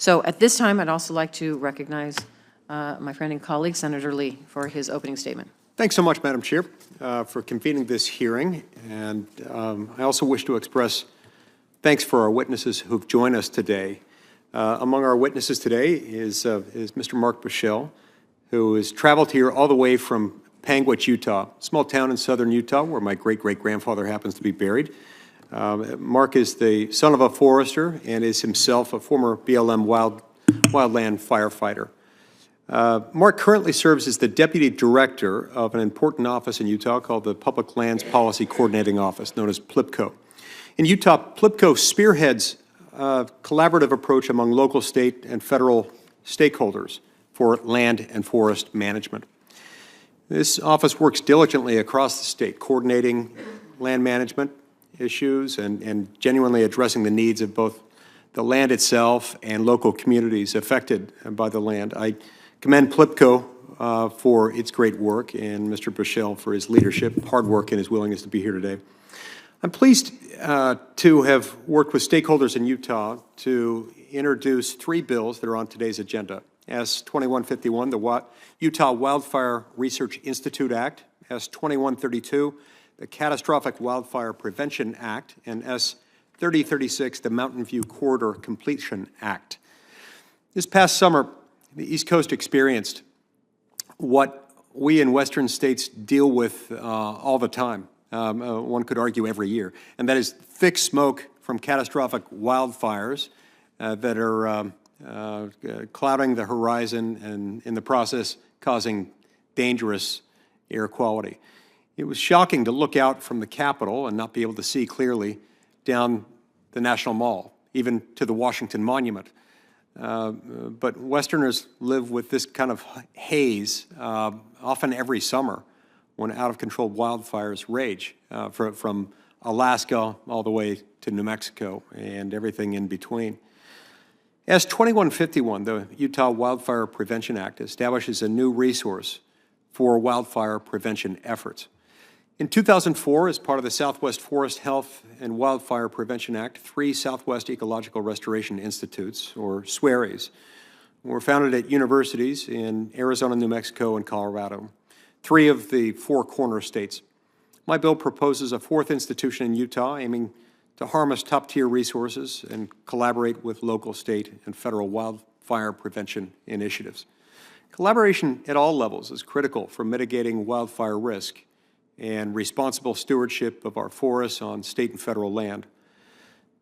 So at this time, I'd also like to recognize my friend and colleague, Senator Lee, for his opening statement. Thanks so much, Madam Chair, for convening this hearing. And I also wish to express thanks for our witnesses who've joined us today. Among our witnesses today is Mr. Mark Bushell, who has traveled here all the way from Panguitch, Utah, a small town in southern Utah where my great-great-grandfather happens to be buried. Mark is the son of a forester and is himself a former BLM wildland firefighter. Mark currently serves as the Deputy Director of an important office in Utah called the Public Lands Policy Coordinating Office, known as PLPCO. In Utah, PLPCO spearheads a collaborative approach among local, state, and federal stakeholders for land and forest management. This office works diligently across the state, coordinating land management issues and genuinely addressing the needs of both the land itself and local communities affected by the land. I commend PLPCO for its great work and Mr. Bushell for his leadership, hard work, and his willingness to be here today. I'm pleased to have worked with stakeholders in Utah to introduce 3 bills that are on today's agenda. S-2151, the Utah Wildfire Research Institute Act, S-2132, the Catastrophic Wildfire Prevention Act, and S-3036, the Mountain View Corridor Completion Act. This past summer, the East Coast experienced what we in Western states deal with all the time. One could argue every year, and that is thick smoke from catastrophic wildfires that are clouding the horizon and in the process causing dangerous air quality. It was shocking to look out from the Capitol and not be able to see clearly down the National Mall, even to the Washington Monument. But Westerners live with this kind of haze often every summer when out-of-control wildfires rage from Alaska all the way to New Mexico and everything in between. S-2151, the Utah Wildfire Prevention Act, establishes a new resource for wildfire prevention efforts. In 2004, as part of the Southwest Forest Health and Wildfire Prevention Act, 3 Southwest Ecological Restoration Institutes, or SWERIs, were founded at universities in Arizona, New Mexico, and Colorado, 3 of the 4 corner states. My bill proposes a 4th institution in Utah aiming to harness top-tier resources and collaborate with local, state, and federal wildfire prevention initiatives. Collaboration at all levels is critical for mitigating wildfire risk and responsible stewardship of our forests on state and federal land.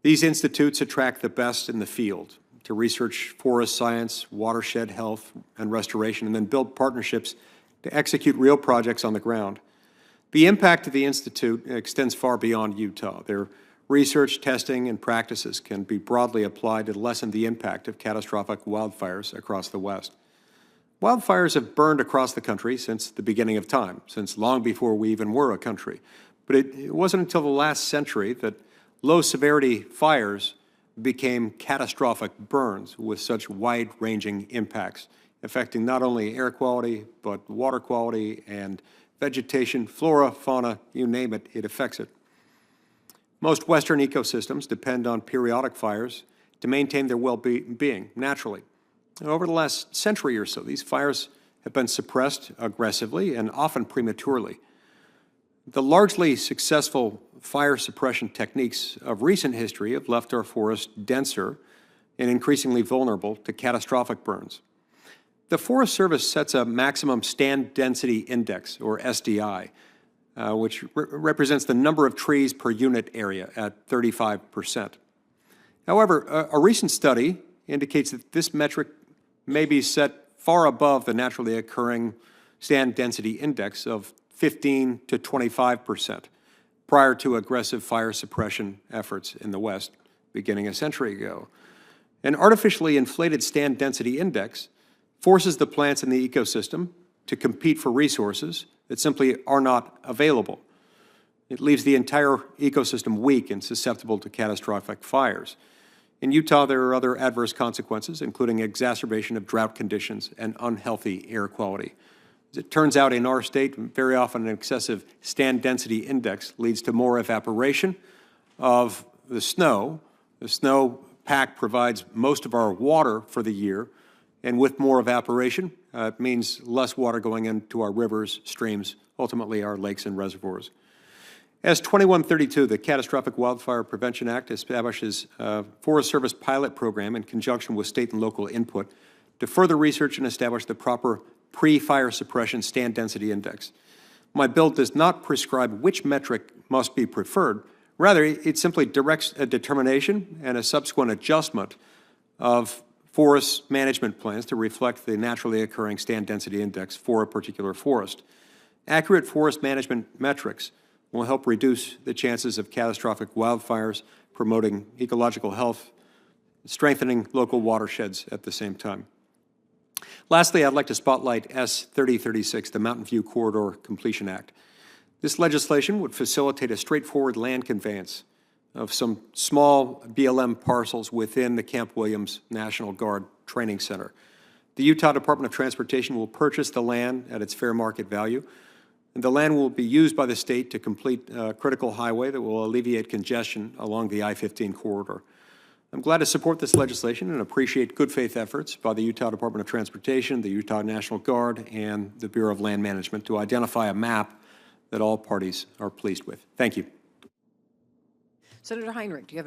These institutes attract the best in the field to research forest science, watershed health, and restoration, and then build partnerships to execute real projects on the ground. The impact of the Institute extends far beyond Utah. Their research, testing, and practices can be broadly applied to lessen the impact of catastrophic wildfires across the West. Wildfires have burned across the country since the beginning of time, since long before we even were a country. But it wasn't until the last century that low-severity fires became catastrophic burns with such wide-ranging impacts, affecting not only air quality, but water quality and vegetation, flora, fauna, you name it, it affects it. Most Western ecosystems depend on periodic fires to maintain their well-being naturally. Over the last century or so, these fires have been suppressed aggressively and often prematurely. The largely successful fire suppression techniques of recent history have left our forests denser and increasingly vulnerable to catastrophic burns. The Forest Service sets a maximum stand density index, or SDI, which represents the number of trees per unit area at 35%. However, a recent study indicates that this metric may be set far above the naturally occurring stand density index of 15 to 25% prior to aggressive fire suppression efforts in the West beginning a century ago. An artificially inflated stand density index forces the plants in the ecosystem to compete for resources that simply are not available. It leaves the entire ecosystem weak and susceptible to catastrophic fires. In Utah, there are other adverse consequences, including exacerbation of drought conditions and unhealthy air quality. As it turns out, in our state, very often an excessive stand density index leads to more evaporation of the snow PAC provides most of our water for the year, and with more evaporation, it means less water going into our rivers, streams, ultimately our lakes and reservoirs. As 2132, the Catastrophic Wildfire Prevention Act establishes a Forest Service pilot program in conjunction with state and local input to further research and establish the proper pre-fire suppression stand density index. My bill does not prescribe which metric must be preferred. Rather, it simply directs a determination and a subsequent adjustment of forest management plans to reflect the naturally occurring stand density index for a particular forest. Accurate forest management metrics will help reduce the chances of catastrophic wildfires, promoting ecological health, strengthening local watersheds at the same time. Lastly, I'd like to spotlight S 3036, the Mountain View Corridor Completion Act. This legislation would facilitate a straightforward land conveyance of some small BLM parcels within the Camp Williams National Guard Training Center. The Utah Department of Transportation will purchase the land at its fair market value, and the land will be used by the state to complete a critical highway that will alleviate congestion along the I-15 corridor. I'm glad to support this legislation and appreciate good faith efforts by the Utah Department of Transportation, the Utah National Guard, and the Bureau of Land Management to identify a map that all parties are pleased with. Thank you. Senator Heinrich, do you have another?